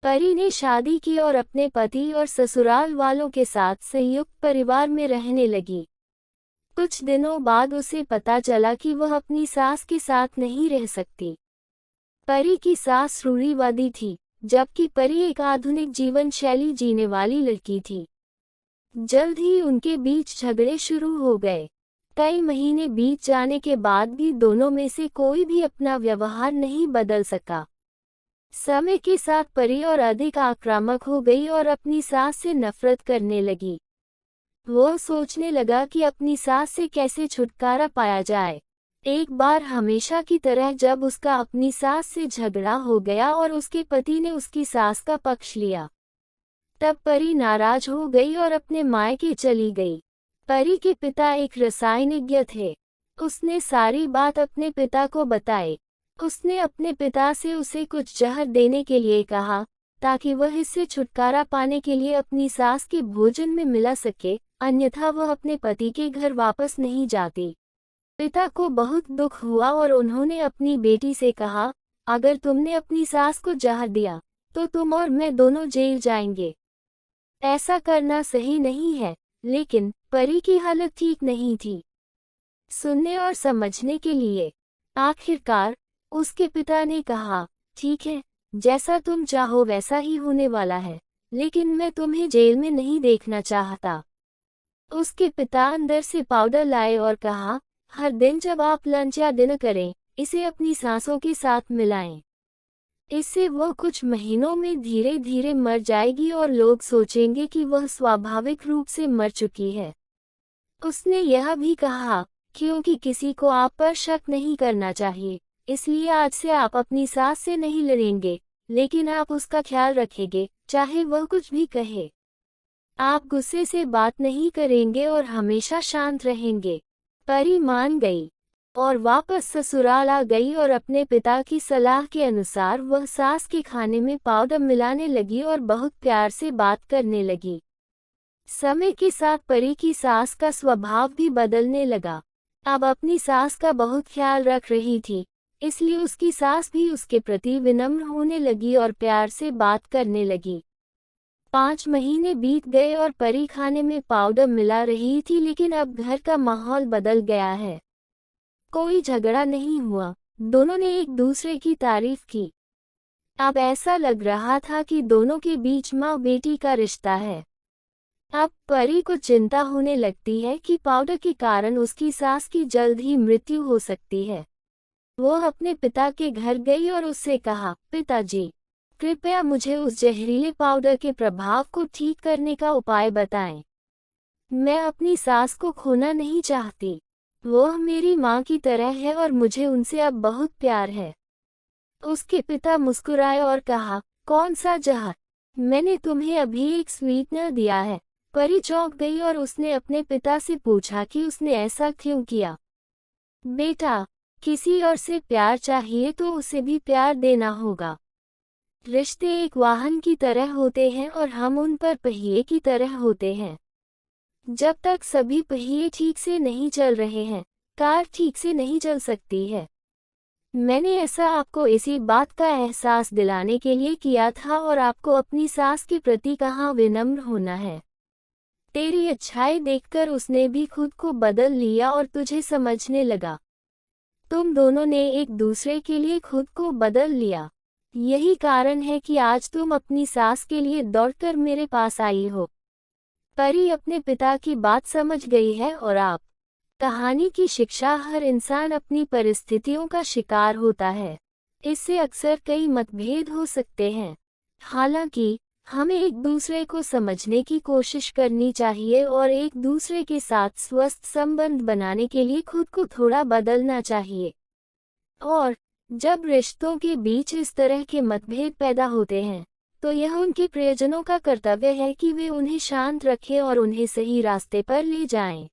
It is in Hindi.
परी ने शादी की और अपने पति और ससुराल वालों के साथ संयुक्त परिवार में रहने लगी। कुछ दिनों बाद उसे पता चला कि वह अपनी सास के साथ नहीं रह सकती। परी की सास रूढ़िवादी थी, जबकि परी एक आधुनिक जीवन शैली जीने वाली लड़की थी। जल्द ही उनके बीच झगड़े शुरू हो गए। कई महीने बीत जाने के बाद भी दोनों में से कोई भी अपना व्यवहार नहीं बदल सका। समय के साथ परी और अधिक आक्रामक हो गई और अपनी सास से नफरत करने लगी। वो सोचने लगा कि अपनी सास से कैसे छुटकारा पाया जाए। एक बार हमेशा की तरह जब उसका अपनी सास से झगड़ा हो गया और उसके पति ने उसकी सास का पक्ष लिया, तब परी नाराज हो गई और अपने मायके चली गई। परी के पिता एक रसायनज्ञ थे। उसने सारी बात अपने पिता को बताई। उसने अपने पिता से उसे कुछ जहर देने के लिए कहा, ताकि वह इससे छुटकारा पाने के लिए अपनी सास के भोजन में मिला सके, अन्यथा वह अपने पति के घर वापस नहीं जाती। पिता को बहुत दुख हुआ और उन्होंने अपनी बेटी से कहा, अगर तुमने अपनी सास को जहर दिया, तो तुम और मैं दोनों जेल जाएंगे। ऐसा करना सही नहीं है। लेकिन परी की हालत ठीक नहीं थी सुनने और समझने के लिए। आखिरकार उसके पिता ने कहा, ठीक है, जैसा तुम चाहो वैसा ही होने वाला है, लेकिन मैं तुम्हें जेल में नहीं देखना चाहता। उसके पिता अंदर से पाउडर लाए और कहा, हर दिन जब आप लंच या डिनर करें, इसे अपनी सांसों के साथ मिलाएं। इससे वह कुछ महीनों में धीरे धीरे मर जाएगी और लोग सोचेंगे कि वह स्वाभाविक रूप से मर चुकी है। उसने यह भी कहा, क्योंकि किसी को आप पर शक नहीं करना चाहिए, इसलिए आज से आप अपनी सास से नहीं लड़ेंगे, लेकिन आप उसका ख्याल रखेंगे, चाहे वह कुछ भी कहे। आप गुस्से से बात नहीं करेंगे और हमेशा शांत रहेंगे। परी मान गई और वापस ससुराल आ गई और अपने पिता की सलाह के अनुसार वह सास के खाने में पाउडर मिलाने लगी और बहुत प्यार से बात करने लगी। समय के साथ परी की सास का स्वभाव भी बदलने लगा। अब अपनी सास का बहुत ख्याल रख रही थी, इसलिए उसकी सास भी उसके प्रति विनम्र होने लगी और प्यार से बात करने लगी। 5 महीने बीत गए और परी खाने में पाउडर मिला रही थी, लेकिन अब घर का माहौल बदल गया है। कोई झगड़ा नहीं हुआ, दोनों ने एक दूसरे की तारीफ की। अब ऐसा लग रहा था कि दोनों के बीच माँ बेटी का रिश्ता है। अब परी को चिंता होने लगती है कि पाउडर के कारण उसकी सास की जल्द ही मृत्यु हो सकती है। वो अपने पिता के घर गई और उससे कहा, पिताजी, कृपया मुझे उस जहरीले पाउडर के प्रभाव को ठीक करने का उपाय बताएं। मैं अपनी सास को खोना नहीं चाहती। वह मेरी माँ की तरह है और मुझे उनसे अब बहुत प्यार है। उसके पिता मुस्कुराए और कहा, कौन सा जहर? मैंने तुम्हें अभी एक स्वीटनर दिया है। परी चौंक गई और उसने अपने पिता से पूछा कि उसने ऐसा क्यों किया। बेटा, किसी और से प्यार चाहिए तो उसे भी प्यार देना होगा। रिश्ते एक वाहन की तरह होते हैं और हम उन पर पहिए की तरह होते हैं। जब तक सभी पहिए ठीक से नहीं चल रहे हैं, कार ठीक से नहीं चल सकती है। मैंने ऐसा आपको इसी बात का एहसास दिलाने के लिए किया था और आपको अपनी सास के प्रति कहाँ विनम्र होना है। तेरी अच्छाई देखकर उसने भी खुद को बदल लिया और तुझे समझने लगा। तुम दोनों ने एक दूसरे के लिए खुद को बदल लिया। यही कारण है कि आज तुम अपनी सास के लिए दौड़कर मेरे पास आई हो। परी अपने पिता की बात समझ गई है और आप कहानी की शिक्षा, हर इंसान अपनी परिस्थितियों का शिकार होता है। इससे अक्सर कई मतभेद हो सकते हैं। हालांकि हमें एक दूसरे को समझने की कोशिश करनी चाहिए और एक दूसरे के साथ स्वस्थ संबंध बनाने के लिए खुद को थोड़ा बदलना चाहिए। और जब रिश्तों के बीच इस तरह के मतभेद पैदा होते हैं, तो यह उनके प्रियजनों का कर्तव्य है कि वे उन्हें शांत रखें और उन्हें सही रास्ते पर ले जाएं।